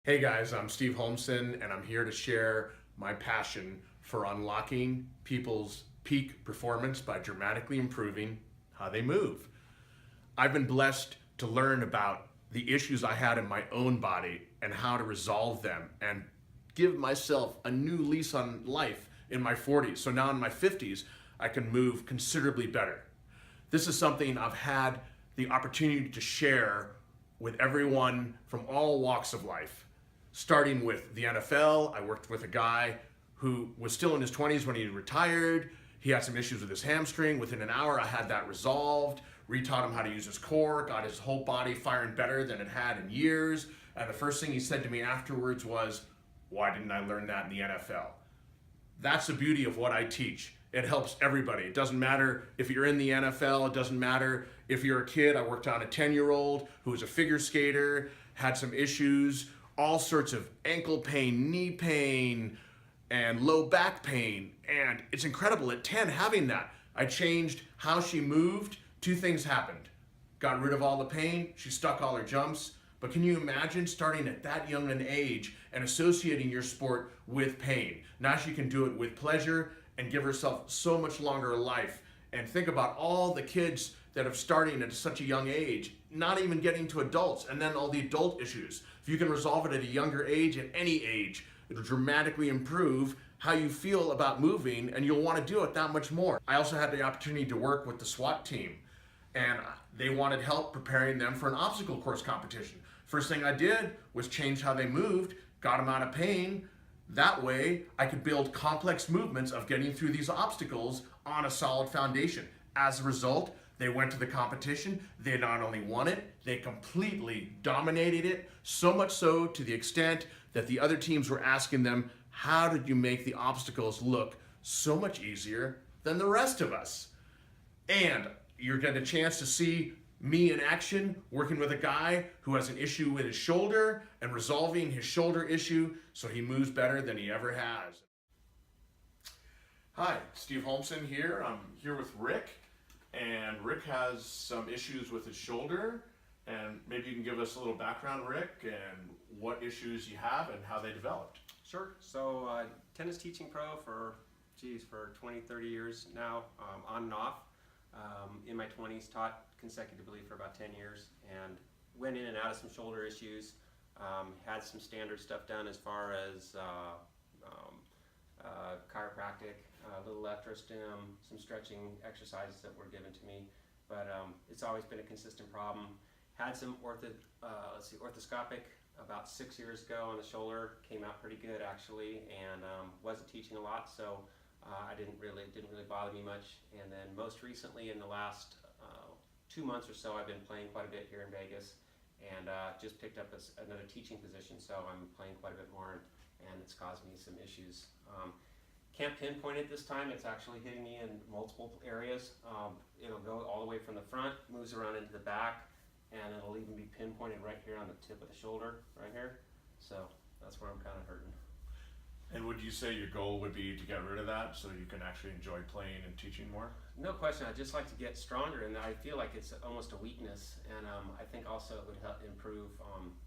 Hey guys, I'm Steve Holmsen, and I'm here to share my passion for unlocking people's peak performance by dramatically improving how they move. I've been blessed to learn about the issues I had in my own body and how to resolve them and give myself a new lease on life in my 40s. So now in my 50s, I can move considerably better. This is something I've had the opportunity to share with everyone from all walks of life. Starting with the NFL, I worked with a guy who was still in his 20s when he retired. He had some issues with his hamstring. Within an hour, I had that resolved, retaught him how to use his core, got his whole body firing better than it had in years. And the first thing he said to me afterwards was, "Why didn't I learn that in the NFL?" That's the beauty of what I teach. It helps everybody. It doesn't matter if you're in the NFL. It doesn't matter if you're a kid. I worked on a 10-year-old who was a figure skater, had some issues, all sorts of ankle pain, knee pain, and low back pain. And it's incredible at 10 having that. I changed how she moved. Two things happened. Got rid of all the pain. She stuck all her jumps. But can you imagine starting at that young an age and associating your sport with pain? Now she can do it with pleasure and give herself so much longer life. And think about all the kids that are starting at such a young age, not even getting to adults, and then all the adult issues. If you can resolve it at a younger age, at any age, it'll dramatically improve how you feel about moving, and you'll want to do it that much more. I also had the opportunity to work with the SWAT team, and they wanted help preparing them for an obstacle course competition. First thing I did was change how they moved, got them out of pain. That way, I could build complex movements of getting through these obstacles on a solid foundation. As a result, they went to the competition. They not only won it, they completely dominated it, so much so to the extent that the other teams were asking them, "How did you make the obstacles look so much easier than the rest of us?" And you're getting a chance to see me in action working with a guy who has an issue with his shoulder and resolving his shoulder issue so he moves better than he ever has. Hi, Steve Holmsen here. I'm here with Rick, and Rick has some issues with his shoulder, and maybe you can give us a little background, Rick, and what issues you have and how they developed. Sure. So tennis teaching pro for 20, 30 years now, on and off. In my 20s, taught consecutively for about 10 years and went in and out of some shoulder issues. Had some standard stuff done as far as chiropractic, a little electrostim, some stretching exercises that were given to me. But it's always been a consistent problem. Had some orthoscopic about 6 years ago on the shoulder. Came out pretty good actually, and wasn't teaching a lot, so it didn't really bother me much. And then most recently, in the last 2 months or so, I've been playing quite a bit here in Vegas, and just picked up another teaching position, so I'm playing quite a bit more, and it's caused me some issues. Can't pinpoint it this time. It's actually hitting me in multiple areas. It'll go all the way from the front, moves around into the back, and it'll even be pinpointed right here on the tip of the shoulder, right here. So that's where I'm kind of hurting. And would you say your goal would be to get rid of that so you can actually enjoy playing and teaching more? No question. I'd just like to get stronger, and I feel like it's almost a weakness. And I think also it would help improve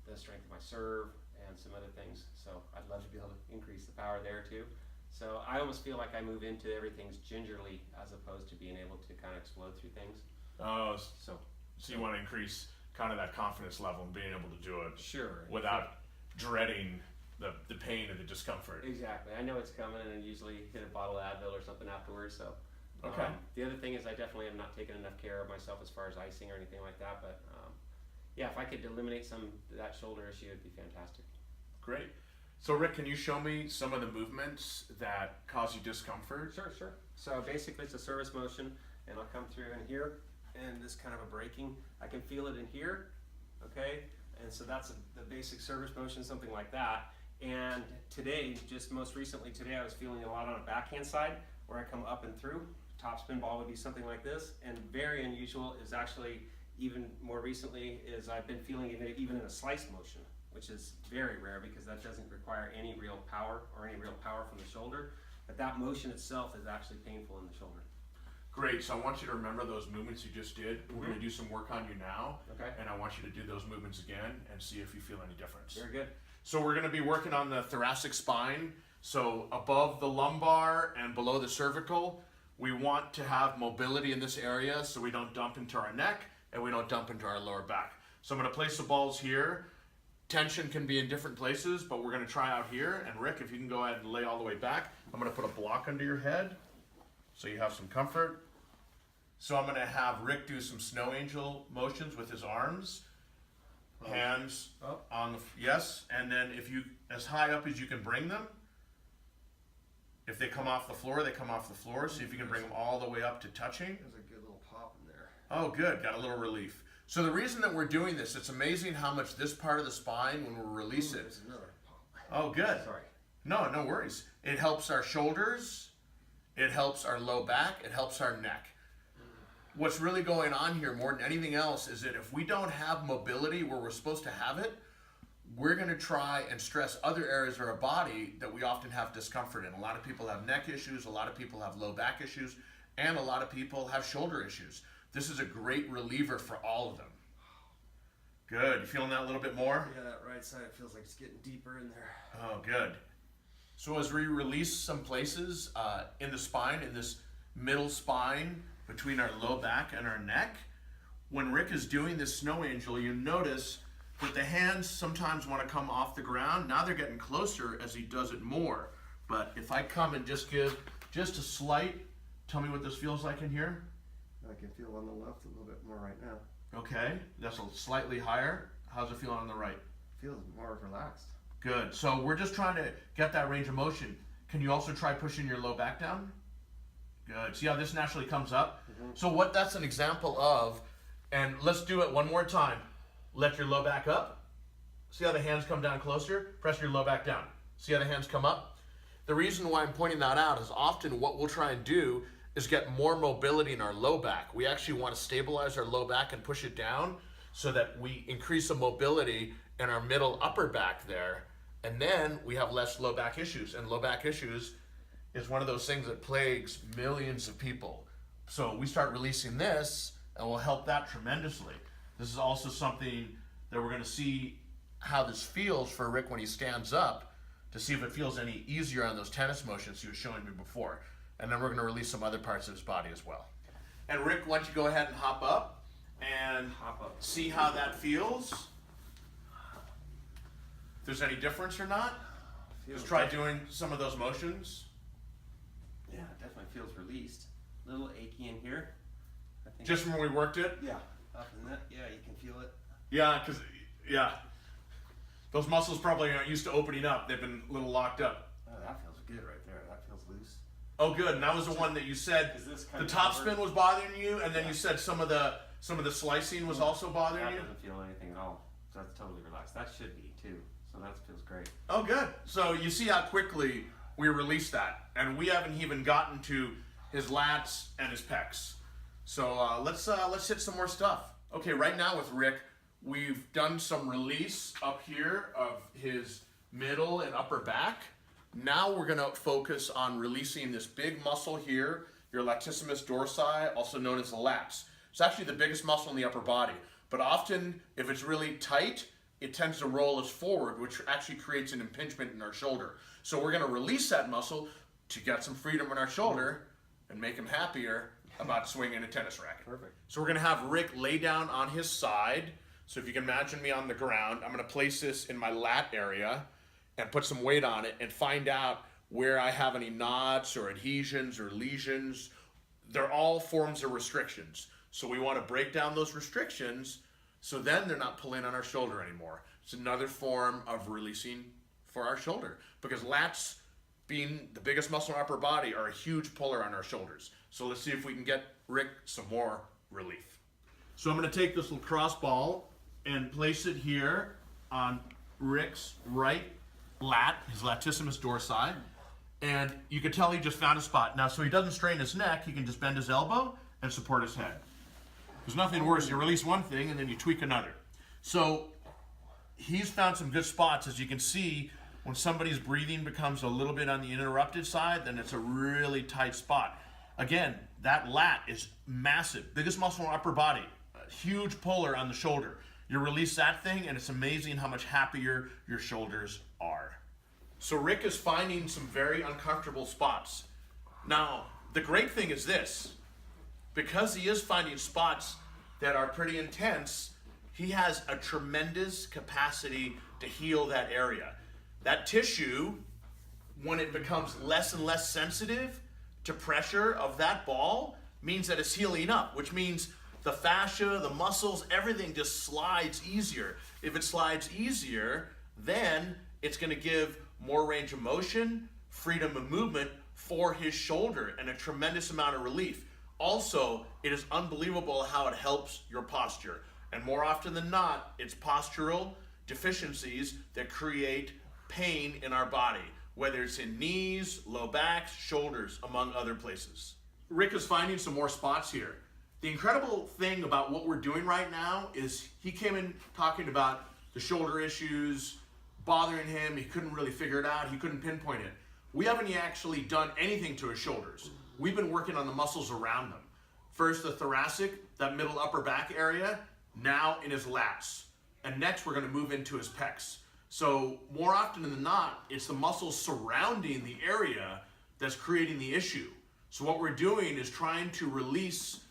the strength of my serve and some other things. So I'd love to be able to increase the power there too. So I almost feel like I move into everything's gingerly as opposed to being able to kind of explode through things. Oh, so you want to increase kind of that confidence level and being able to do it without dreading the pain and the discomfort. Exactly. I know it's coming, and usually hit a bottle of Advil or something afterwards. So okay. The other thing is I definitely have not taken enough care of myself as far as icing or anything like that. But yeah, if I could eliminate that shoulder issue, it'd be fantastic. Great. So Rick, can you show me some of the movements that cause you discomfort? Sure. So basically it's a service motion, and I'll come through in here, and this kind of a breaking. I can feel it in here, okay? And so that's the basic service motion, something like that. And today, just most recently today, I was feeling a lot on a backhand side where I come up and through. Top spin ball would be something like this. And very unusual is actually, even more recently, is I've been feeling it even in a slice motion, which is very rare because that doesn't require any real power from the shoulder. But that motion itself is actually painful in the shoulder. Great, so I want you to remember those movements you just did. We're going to do some work on you now. Okay. And I want you to do those movements again and see if you feel any difference. Very good. So we're gonna be working on the thoracic spine. So above the lumbar and below the cervical, we want to have mobility in this area so we don't dump into our neck and we don't dump into our lower back. So I'm gonna place the balls here. Tension can be in different places, but we're gonna try out here. And Rick, if you can go ahead and lay all the way back, I'm gonna put a block under your head so you have some comfort. So I'm gonna have Rick do some snow angel motions with his arms. Hands up on the, yes, and then if you, as high up as you can bring them. If they come off the floor, they come off the floor. See if you can bring them all the way up to touching. There's a good little pop in there. Oh, good, got a little relief. So the reason that we're doing this, it's amazing how much this part of the spine, when we release it. There's another pop. Oh, good. Sorry. No, no worries. It helps our shoulders, it helps our low back, it helps our neck. What's really going on here more than anything else is that if we don't have mobility where we're supposed to have it, we're going to try and stress other areas of our body that we often have discomfort in. A lot of people have neck issues, a lot of people have low back issues, and a lot of people have shoulder issues. This is a great reliever for all of them. Good. You feeling that a little bit more? Yeah, that right side, it feels like it's getting deeper in there. Oh, good. So as we release some places in the spine, in this middle spine, between our low back and our neck, when Rick is doing this snow angel, you notice that the hands sometimes want to come off the ground. Now they're getting closer as he does it more. But if I come and just give just a slight, tell me what this feels like in here. I can feel on the left a little bit more right now. Okay, that's a slightly higher. How's it feel on the right? Feels more relaxed. Good. So we're just trying to get that range of motion. Can you also try pushing your low back down? Good. See how this naturally comes up? Mm-hmm. So what that's an example of, and let's do it one more time. Let your low back up. See how the hands come down closer? Press your low back down. See how the hands come up? The reason why I'm pointing that out is often what we'll try and do is get more mobility in our low back. We actually want to stabilize our low back and push it down so that we increase the mobility in our middle upper back there, and then we have less low back issues. And low back issues is one of those things that plagues millions of people. So we start releasing this and we'll help that tremendously. This is also something that we're going to see how this feels for Rick when he stands up to see if it feels any easier on those tennis motions he was showing me before. And then we're going to release some other parts of his body as well. And Rick, why don't you go ahead and hop up and see how that feels. If there's any difference or not, just try doing some of those motions. Yeah, it definitely feels released. A little achy in here. I think Just when we worked it? Yeah. up in that. Yeah, you can feel it. Yeah, because, yeah. Those muscles probably aren't used to opening up. They've been a little locked up. Oh, that feels good right there. That feels loose. Oh, good. And that was the one that you said Is this the kind of top covered? spin was bothering you, and then you said some of the slicing was also bothering That you. doesn't feel anything at all. So that's totally relaxed. That should be too. So that feels great. Oh, good. So you see how quickly we released that, and we haven't even gotten to his lats and his pecs. So let's hit some more stuff. Okay, right now with Rick, we've done some release up here of his middle and upper back. Now we're gonna focus on releasing this big muscle here, your latissimus dorsi, also known as the lats. It's actually the biggest muscle in the upper body, but often if it's really tight, it tends to roll us forward, which actually creates an impingement in our shoulder. So we're gonna release that muscle to get some freedom in our shoulder and make him happier about swinging a tennis racket. Perfect. So we're gonna have Rick lay down on his side. So if you can imagine me on the ground, I'm gonna place this in my lat area and put some weight on it and find out where I have any knots or adhesions or lesions. They're all forms of restrictions. So we wanna break down those restrictions so then they're not pulling on our shoulder anymore. It's another form of releasing for our shoulder, because lats, being the biggest muscle in our upper body, are a huge puller on our shoulders. So let's see if we can get Rick some more relief. So I'm gonna take this lacrosse ball and place it here on Rick's right lat, his latissimus dorsi. And you can tell he just found a spot. Now, so he doesn't strain his neck, he can just bend his elbow and support his head. There's nothing worse, you release one thing and then you tweak another. So he's found some good spots. As you can see, when somebody's breathing becomes a little bit on the interrupted side, then it's a really tight spot. Again, that lat is massive, biggest muscle in our upper body, a huge puller on the shoulder. You release that thing, and it's amazing how much happier your shoulders are. So Rick is finding some very uncomfortable spots. Now, the great thing is this. Because he is finding spots that are pretty intense, he has a tremendous capacity to heal that area. That tissue, when it becomes less and less sensitive to pressure of that ball, means that it's healing up, which means the fascia, the muscles, everything just slides easier. If it slides easier, then it's going to give more range of motion, freedom of movement for his shoulder, and a tremendous amount of relief. Also, it is unbelievable how it helps your posture. And more often than not, it's postural deficiencies that create pain in our body, whether it's in knees, low backs, shoulders, among other places. Rick is finding some more spots here. The incredible thing about what we're doing right now is he came in talking about the shoulder issues bothering him. He couldn't really figure it out. He couldn't pinpoint it. We haven't actually done anything to his shoulders. We've been working on the muscles around them. First, the thoracic, that middle upper back area, now in his lats. And next, we're going to move into his pecs. So more often than not, it's the muscles surrounding the area that's creating the issue. So what we're doing is trying to release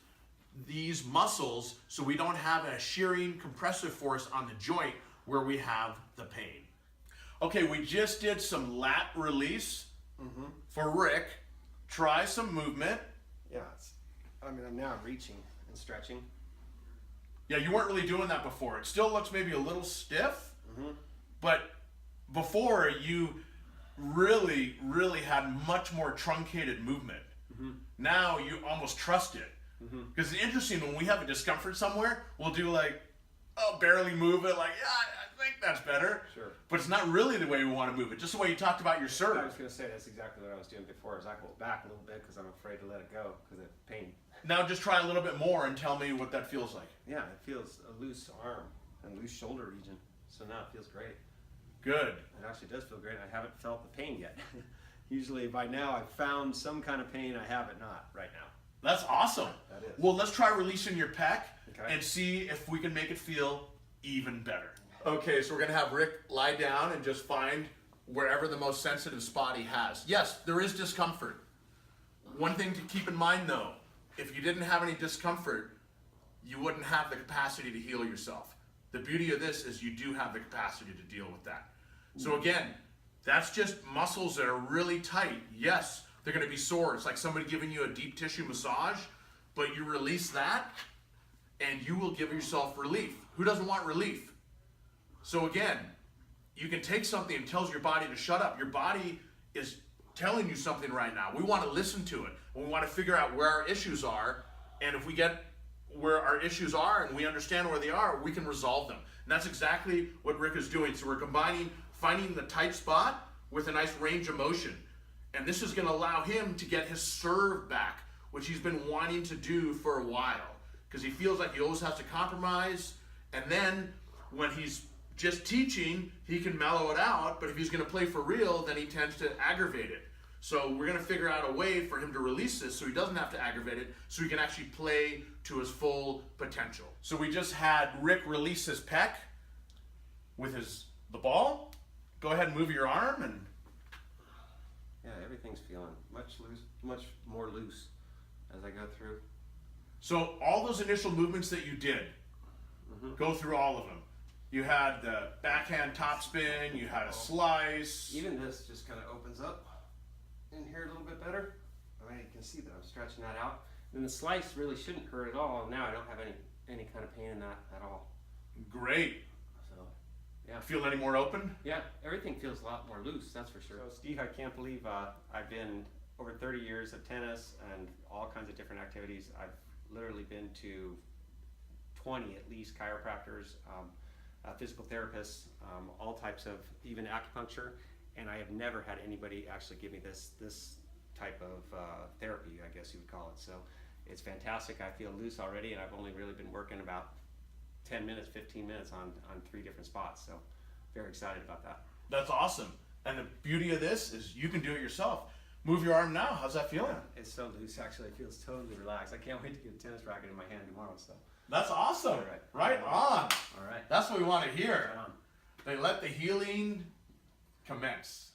these muscles so we don't have a shearing compressive force on the joint where we have the pain. Okay, we just did some lat release for Rick. Try some movement. Yeah, I'm now reaching and stretching. Yeah, you weren't really doing that before. It still looks maybe a little stiff, but before you really had much more truncated movement. Now you almost trust it. Because it's interesting, when we have a discomfort somewhere, we'll do like, barely move it, like, yeah, I think that's better. Sure. But it's not really the way we want to move it, just the way you talked about your serve. I was going to say that's exactly what I was doing before, is I hold back a little bit because I'm afraid to let it go because of pain. Now just try a little bit more and tell me what that feels like. Yeah, it feels a loose arm and loose shoulder region. So now it feels great. Good. It actually does feel great. I haven't felt the pain yet. Usually by now I've found some kind of pain. I have it not right now. That's awesome. That is. Well, let's try releasing your pec Okay. and see if we can make it feel even better. Okay, so we're going to have Rick lie down and just find wherever the most sensitive spot he has. Yes, there is discomfort. One thing to keep in mind though, if you didn't have any discomfort, you wouldn't have the capacity to heal yourself. The beauty of this is you do have the capacity to deal with that. So again, that's just muscles that are really tight. Yes, they're going to be sore. It's like somebody giving you a deep tissue massage, but you release that and you will give yourself relief. Who doesn't want relief? So again, you can take something that tells your body to shut up. Your body is telling you something right now. We want to listen to it. We want to figure out where our issues are. And if we get where our issues are and we understand where they are, we can resolve them. And that's exactly what Rick is doing. So we're combining finding the tight spot with a nice range of motion. And this is going to allow him to get his serve back, which he's been wanting to do for a while. Because he feels like he always has to compromise. And then when he's just teaching, he can mellow it out. But if he's going to play for real, then he tends to aggravate it. So we're going to figure out a way for him to release this so he doesn't have to aggravate it, so he can actually play to his full potential. So we just had Rick release his pec with the ball. Go ahead and move your arm and Yeah, everything's feeling much more loose as I go through. so all those initial movements that you did, go through all of them. You had the backhand topspin, you had a slice. Even this just kind of opens up in here a little bit better. I mean, you can see that I'm stretching that out. And the slice really shouldn't hurt at all. And now I don't have any kind of pain in that at all. Great. So, yeah. Feel any more open? Yeah, everything feels a lot more loose, that's for sure. So Steve, I can't believe I've been over 30 years of tennis and all kinds of different activities. I've literally been to 20 at least chiropractors, physical therapists, all types of, even acupuncture, and I have never had anybody actually give me this type of therapy, I guess you would call it. So it's fantastic. I feel loose already, and I've only really been working about 10 minutes, 15 minutes on 3 different spots. So very excited about that. That's awesome. And the beauty of this is you can do it yourself. Move your arm now. How's that feeling? It's so loose, actually. It feels totally relaxed. I can't wait to get a tennis racket in my hand tomorrow, so. That's awesome. All right. Right on. All right. That's what we want to hear. Right on. They let the healing commence.